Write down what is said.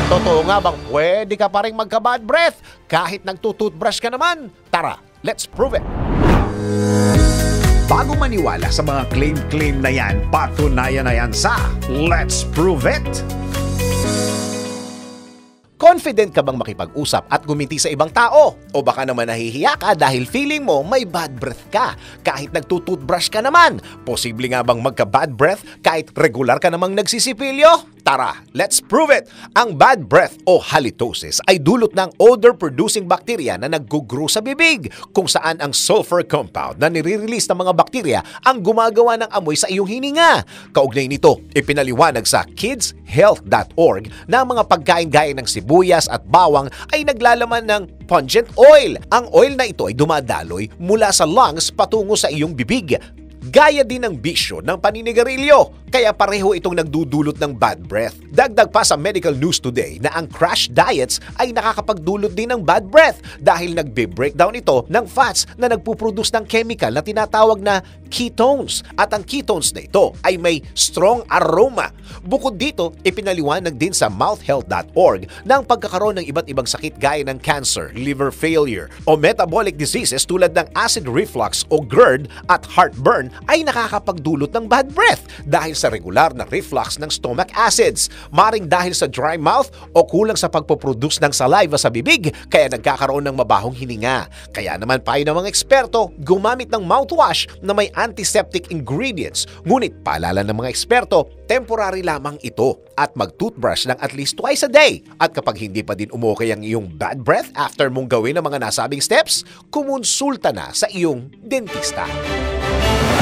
Totoo nga bang pwede ka pa rin magka-bad breath kahit nagtutoothbrush ka naman? Tara, let's prove it! Bago maniwala sa mga claim-claim na yan, patunayan na yan sa Let's Prove It! Confident ka bang makipag-usap at gumiti sa ibang tao? O baka naman nahihiya ka dahil feeling mo may bad breath ka kahit nagtutoothbrush ka naman? Posible nga bang magka-bad breath kahit regular ka namang nagsisipilyo? Tara, let's prove it! Ang bad breath o halitosis ay dulot ng odor-producing bacteria na nag-grow sa bibig, kung saan ang sulfur compound na nire-release ng mga bakterya ang gumagawa ng amoy sa iyong hininga. Kaugnay nito, ipinaliwanag sa kidshealth.org na ang mga pagkain gaya ng sibuyas at bawang ay naglalaman ng pungent oil. Ang oil na ito ay dumadaloy mula sa lungs patungo sa iyong bibig. Gaya din ng bisyo ng paninigarilyo, kaya pareho itong nagdudulot ng bad breath. Dagdag pa sa medical news today na ang crash diets ay nakakapagdulot din ng bad breath dahil nagbe-breakdown ito ng fats na nagpuproduce ng chemical na tinatawag na ketones. At ang ketones na ito ay may strong aroma. Bukod dito, ipinaliwanag din sa mouthhealth.org na ang pagkakaroon ng iba't ibang sakit gaya ng cancer, liver failure o metabolic diseases tulad ng acid reflux o GERD at heartburn ay nakakapagdulot ng bad breath dahil sa regular na reflux ng stomach acids. Maring dahil sa dry mouth o kulang sa pagpoproduce ng saliva sa bibig kaya nagkakaroon ng mabahong hininga. Kaya naman payo ng mga eksperto gumamit ng mouthwash na may antiseptic ingredients. Ngunit paalala ng mga eksperto, temporary lamang ito at mag-toothbrush ng at least twice a day. At kapag hindi pa din umukay ang iyong bad breath after mong gawin ang mga nasabing steps, kumonsulta na sa iyong dentista.